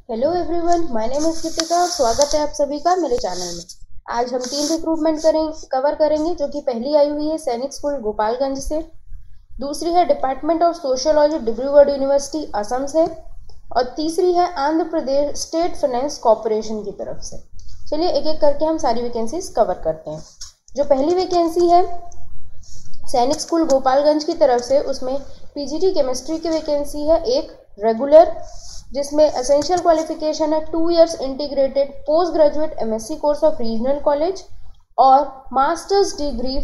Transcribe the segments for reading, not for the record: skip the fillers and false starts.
Hello everyone, my name is Kritika और स्वागत है आप सभी का मेरे चैनल में। आज हम 3 रिक्रूटमेंट कवर करेंगे, जो कि पहली आई हुई है सैनिक स्कूल गोपालगंज से, दूसरी है department of sociology Dibrugarh university Assam से, और तीसरी है Andhra Pradesh state finance corporation की तरफ से। चलिए एक एक करके हम सारी वैकेंसीज कवर करते हैं। जो पहली वैकेंसी है सैनिक स्कूल गोपालगंज की तरफ से, उसमें पीजीटी केमिस्ट्री की वैकेंसी है, एक रेगुलर, जिसमें एसेंशियल क्वालिफिकेशन है 2 years integrated post graduate MSc course of regional college और मास्टर्स डिग्री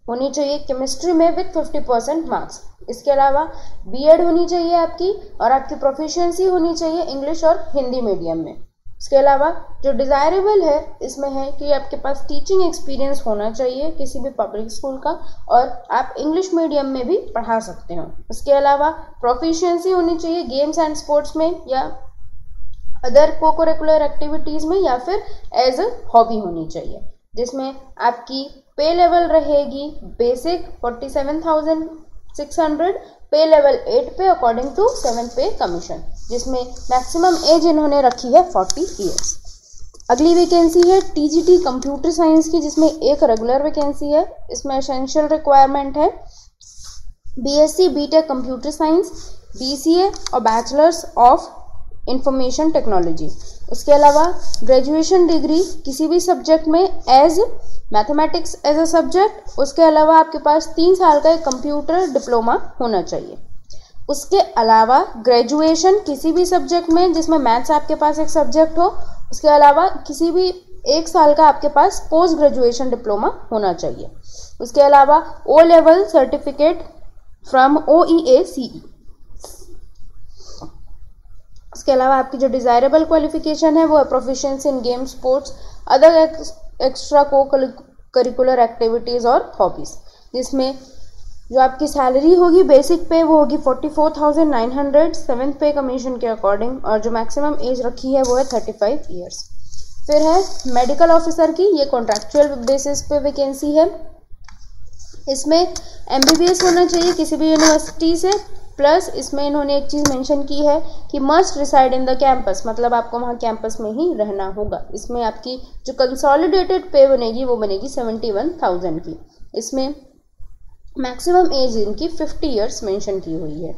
होनी चाहिए केमिस्ट्री में विथ 50% मार्क्स। इसके अलावा बीएड होनी चाहिए आपकी, और आपकी प्रोफिशिएंसी होनी चाहिए इंग्लिश और हिंदी मीडियम में। इसके अलावा जो डिज़ायरेबल है इसमें है कि आपके पास टीचिंग एक्सपीरियंस होना चाहिए किसी भी पब्लिक स्कूल का, और आप इंग्लिश मीडियम में भी पढ़ा सकते हो। इसके अलावा प्रोफिशिएंसी होनी चाहिए गेम्स एंड स्पोर्ट्स में या अदर को-करिकुलर एक्टिविटीज़ में, या फिर एज अ हॉबी होनी चाहिए, जिसमें आपकी पे लेवल रहेगी बेसिक 47,600, पे लेवल 8 पे अकॉर्डिंग टू 7 पे कमीशन, जिसमें मैक्सिमम एज इन्होंने रखी है 40 ईयर्स। अगली वैकेंसी है टीजीटी कंप्यूटर साइंस की, जिसमें एक रेगुलर वैकेंसी है। इसमें एसेंशियल रिक्वायरमेंट है BSc BTech computer science, BCA और बैचलर्स ऑफ इंफॉर्मेशन टेक्नोलॉजी। उसके अलावा ग्रेजुएशन डिग्री किसी भी सब्जेक्ट में as mathematics as a subject. उसके अलावा आपके पास 3 साल का एक कंप्यूटर डिप्लोमा होना चाहिए। उसके अलावा ग्रेजुएशन किसी भी सब्जेक्ट में जिसमें मैथ्स आपके पास एक सब्जेक्ट हो। उसके अलावा किसी भी 1 साल का आपके पास पोस्ट ग्रेजुएशन डिप्लोमा होना चाहिए। उसके अलावा O level certificate from OEACE। उसके अलावा आपकी जो डिज़ायरेबल क्वालिफिकेशन है वो है प्रोफिशिएंसी इन गेम स्पोर्ट्स, अदर एक्स्ट्रा को करिकुलर एक्टिविटीज़ और हॉबीज़, जिसमें जो आपकी सैलरी होगी बेसिक पे वो होगी 44,900 7th पे कमीशन के अकॉर्डिंग, और जो मैक्सिमम एज रखी है वो है 35 ईयर्स। फिर है मेडिकल ऑफिसर की, ये कॉन्ट्रैक्चुअल बेसिस पे वैकेंसी है। इसमें MBBS होना चाहिए किसी भी यूनिवर्सिटी से, प्लस इसमें इन्होंने एक चीज़ मेंशन की है कि must reside in the campus, मतलब आपको वहाँ कैंपस में ही रहना होगा। इसमें आपकी जो कंसोलिडेटेड पे बनेगी वो बनेगी 71,000 की। इसमें मैक्सिमम एज इनकी 50 ईयर्स मेंशन की हुई है।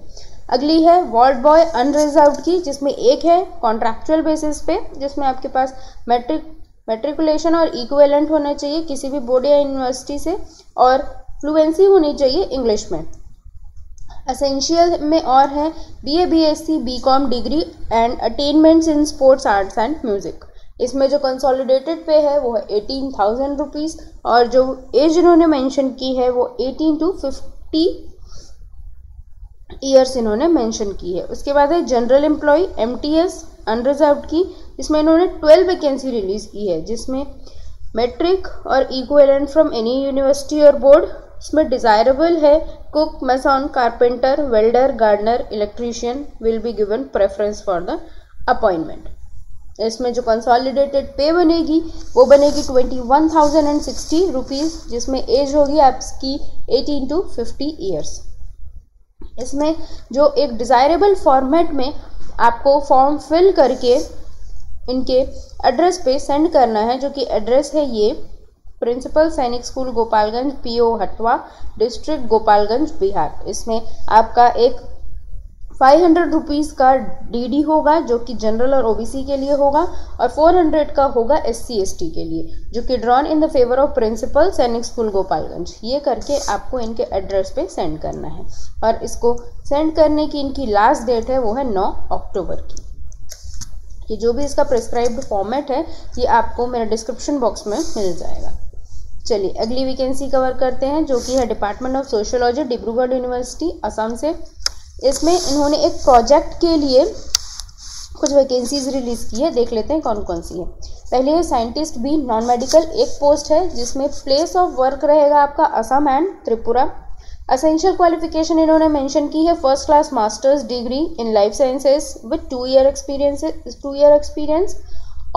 अगली है वार्ड बॉय अनरिजर्व्ड की, जिसमें एक है कॉन्ट्रैक्चुअल बेसिस पे, जिसमें आपके पास मैट्रिकुलेशन और इक्विवेलेंट होना चाहिए किसी भी बोर्ड या यूनिवर्सिटी से, और फ्लुएंसी होनी चाहिए इंग्लिश में। एसेंशियल में और है BA BSc BCom degree and attainments in sports arts and music. इसमें जो कंसोलिडेटेड पे है वो है 18,000 रुपीज़, और जो एज इन्होंने मेंशन की है वो 18 to 50 ईयर्स इन्होंने मेंशन की है। उसके बाद है जनरल एम्प्लॉय MTS अनरिजर्व्ड की, जिसमें इन्होंने 12 वैकेंसी रिलीज की है, जिसमें मैट्रिक और इक्विवेलेंट फ्रॉम एनी यूनिवर्सिटी और बोर्ड। इसमें डिज़ायरेबल है cook, mason, carpenter, welder, gardener, electrician will be given preference for the appointment. इसमें जो कंसोलिडेटेड पे बनेगी वो बनेगी 21,060 रुपीज़, जिसमें एज होगी आपकी 18 to 50 ईयर्स। इसमें जो एक डिज़ायरेबल फॉर्मेट में आपको फॉर्म फिल करके इनके एड्रेस पे सेंड करना है, जो कि एड्रेस है ये principal Sainik school Gopalganj, PO हटवा, डिस्ट्रिक्ट गोपालगंज, बिहार। इसमें आपका एक 500 रुपीज़ का DD होगा जो कि जनरल और OBC के लिए होगा, और 400 का होगा SC ST के लिए, जो कि drawn in the favour of principal Sainik school Gopalganj. ये करके आपको इनके एड्रेस पे सेंड करना है, और इसको सेंड करने की इनकी लास्ट डेट है वो है 9 अक्टूबर की। ये जो भी इसका प्रिस्क्राइब्ड फॉर्मेट है ये आपको मेरे डिस्क्रिप्शन बॉक्स में मिल जाएगा। चलिए अगली वैकेंसी कवर करते हैं, जो कि है department of sociology Dibrugarh university Assam से। इसमें इन्होंने एक प्रोजेक्ट के लिए कुछ वैकेंसीज रिलीज की है, देख लेते हैं कौन कौन सी है। पहले है साइंटिस्ट बी नॉन मेडिकल, एक पोस्ट है जिसमें प्लेस ऑफ वर्क रहेगा आपका Assam and Tripura. Essential qualification इन्होंने मेंशन की है first class masters degree in life sciences with 2 year experience,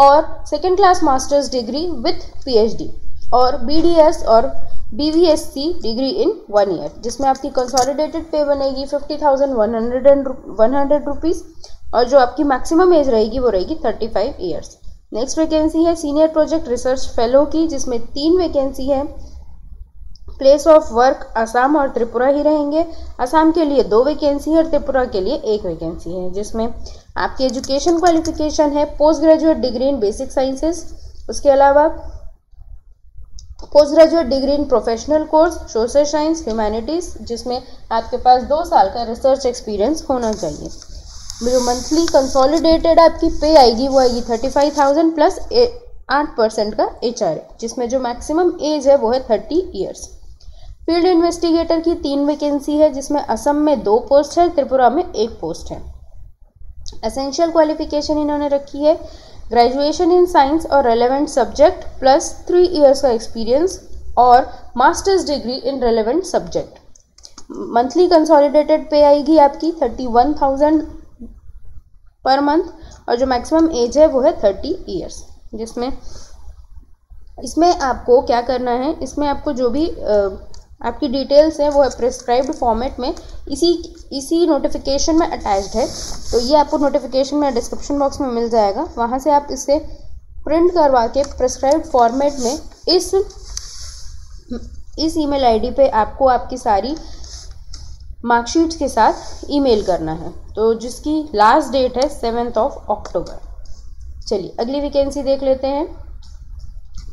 और second class masters degree with PhD, और BDS और BVSC डिग्री इन 1 ईयर, जिसमें आपकी कंसोलिडेटेड पे बनेगी 50,100 रुपीज़, और जो आपकी मैक्सिमम एज रहेगी वो रहेगी 35 ईयर्स। नेक्स्ट वैकेंसी है सीनियर प्रोजेक्ट रिसर्च फेलो की, जिसमें 3 वैकेंसी है। प्लेस ऑफ वर्क असम और त्रिपुरा ही रहेंगे। असम के लिए 2 वैकेंसी है और त्रिपुरा के लिए 1 वैकेंसी है, जिसमें आपकी एजुकेशन क्वालिफिकेशन है पोस्ट ग्रेजुएट डिग्री इन बेसिक साइंसेस, उसके अलावा post graduate degree in professional course social science humanities, जिसमें आपके पास 2 साल का रिसर्च एक्सपीरियंस होना चाहिए। जो मंथली कंसोलिडेटेड आपकी पे आएगी वो आएगी 35,000 प्लस 8% का HR, जिसमें जो मैक्सिमम एज है वो है 30 ईयर्स। फील्ड इन्वेस्टिगेटर की 3 वैकेंसी है, जिसमें असम में 2 पोस्ट है, त्रिपुरा में 1 पोस्ट है। एसेंशियल क्वालिफिकेशन इन्होंने रखी है ग्रेजुएशन इन साइंस और रेलेवेंट सब्जेक्ट प्लस 3 ईयर्स का एक्सपीरियंस और मास्टर्स डिग्री इन रेलेवेंट सब्जेक्ट। मंथली कंसोलिडेटेड पे आएगी आपकी 31,000 पर मंथ और जो मैक्सिमम एज है वो है 30 ईयर्स, जिसमें इसमें आपको क्या करना है, इसमें आपको जो भी आपकी डिटेल्स है वो है प्रिस्क्राइब्ड फॉर्मेट में इसी नोटिफिकेशन में अटैच्ड है। तो ये आपको नोटिफिकेशन में डिस्क्रिप्शन बॉक्स में मिल जाएगा, वहाँ से आप इसे प्रिंट करवा के प्रिस्क्राइब्ड फॉर्मेट में इस ईमेल आईडी पे आपको आपकी सारी मार्कशीट्स के साथ ईमेल करना है, तो जिसकी लास्ट डेट है 7 अक्टूबर। चलिए अगली वैकेंसी देख लेते हैं,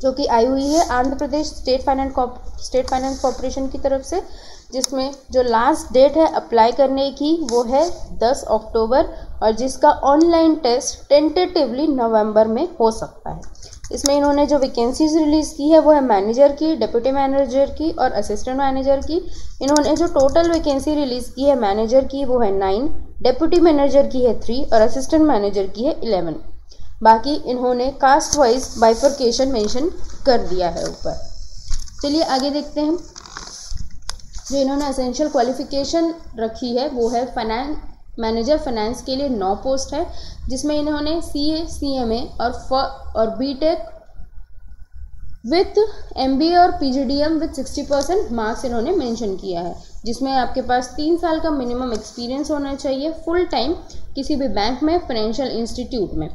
जो कि आई हुई है Andhra Pradesh state finance corporation की तरफ से, जिसमें जो लास्ट डेट है अप्लाई करने की वो है 10 अक्टूबर और जिसका ऑनलाइन टेस्ट टेंटेटिवली नवंबर में हो सकता है। इसमें इन्होंने जो वैकेंसीज रिलीज़ की है वो है मैनेजर की, डिप्टी मैनेजर की और असिस्टेंट मैनेजर की। इन्होंने जो टोटल वैकेंसी रिलीज़ की है मैनेजर की वो है 9, डिप्टी मैनेजर की है 3 और असिस्टेंट मैनेजर की है 11। बाकी इन्होंने कास्ट वाइज बाइफर्केशन मेंशन कर दिया है ऊपर। चलिए आगे देखते हैं। जो इन्होंने एसेंशियल क्वालिफिकेशन रखी है वो है मैनेजर फाइनेंस के लिए 9 पोस्ट है, जिसमें इन्होंने CA CMA और BTech विथ MBA और PGDM विथ 60% मार्क्स इन्होंने मेंशन किया है, जिसमें आपके पास 3 साल का मिनिमम एक्सपीरियंस होना चाहिए फुल टाइम किसी भी बैंक में, फाइनेंशियल इंस्टीट्यूट में।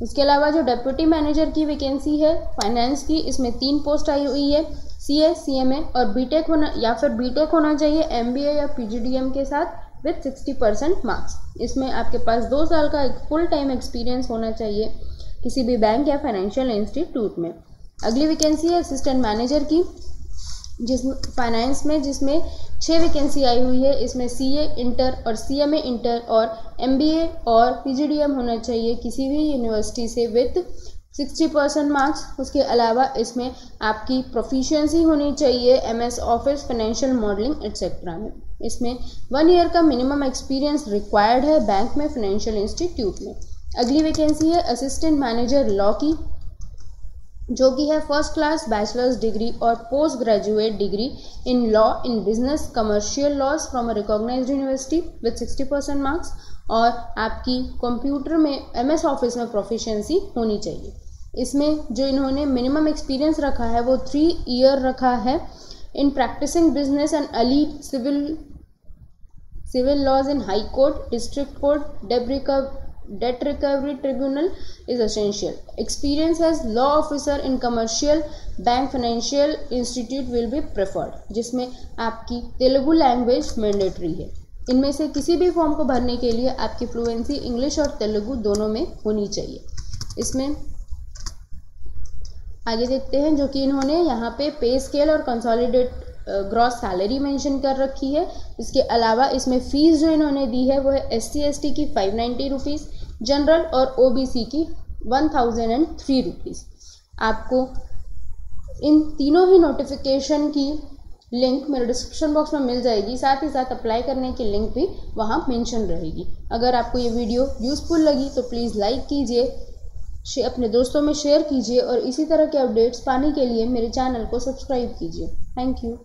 उसके अलावा जो डिप्टी मैनेजर की वैकेंसी है फाइनेंस की, इसमें 3 पोस्ट आई हुई है, CA CMA और BTech होना चाहिए MBA या PGDM के साथ विथ 60% मार्क्स। इसमें आपके पास 2 साल का फुल टाइम एक्सपीरियंस होना चाहिए किसी भी बैंक या फाइनेंशियल इंस्टीट्यूट में। अगली वैकेंसी है असिस्टेंट मैनेजर की, जिसमें 6 वैकेंसी आई हुई है। इसमें CA इंटर और CMA इंटर और MBA और PGDM होना चाहिए किसी भी यूनिवर्सिटी से विथ 60% मार्क्स। उसके अलावा इसमें आपकी प्रोफिशिएंसी होनी चाहिए MS office, financial modelling etcetera में। इसमें 1 ईयर का मिनिमम एक्सपीरियंस रिक्वायर्ड है बैंक में, फाइनेंशियल इंस्टीट्यूट में। अगली वैकेंसी है असिस्टेंट मैनेजर लॉ की, जो कि है फर्स्ट क्लास बैचलर्स डिग्री और post graduate degree in law in business commercial laws from a recognised university with 60% marks और आपकी कंप्यूटर में MS ऑफिस में प्रोफिशिएंसी होनी चाहिए। इसमें जो इन्होंने मिनिमम एक्सपीरियंस रखा है वो 3 ईयर रखा है in practising business and allied civil laws in high court, district court, debt recovery tribunal is essential. Experience as law officer in commercial bank financial institute will be preferred, जिसमें आपकी Telugu language mandatory है। इनमें से किसी भी form को भरने के लिए आपकी फ्लुएंसी इंग्लिश और तेलुगु दोनों में होनी चाहिए। इसमें आगे देखते हैं, जो कि इन्होंने यहाँ पे पे स्केल और कंसोलिडेट ग्रॉस सैलरी मेंशन कर रखी है। इसके अलावा इसमें फीस जो इन्होंने दी है वो है SC/ST की 590 रुपीज़, जनरल और OBC की 1003 रुपीज़। आपको इन तीनों ही नोटिफिकेशन की लिंक मेरे डिस्क्रिप्शन बॉक्स में मिल जाएगी, साथ ही साथ अप्लाई करने की लिंक भी वहाँ मेंशन रहेगी। अगर आपको ये वीडियो यूज़फुल लगी तो प्लीज़ लाइक कीजिए, अपने दोस्तों में शेयर कीजिए और इसी तरह के अपडेट्स पाने के लिए मेरे चैनल को सब्सक्राइब कीजिए। Thank you.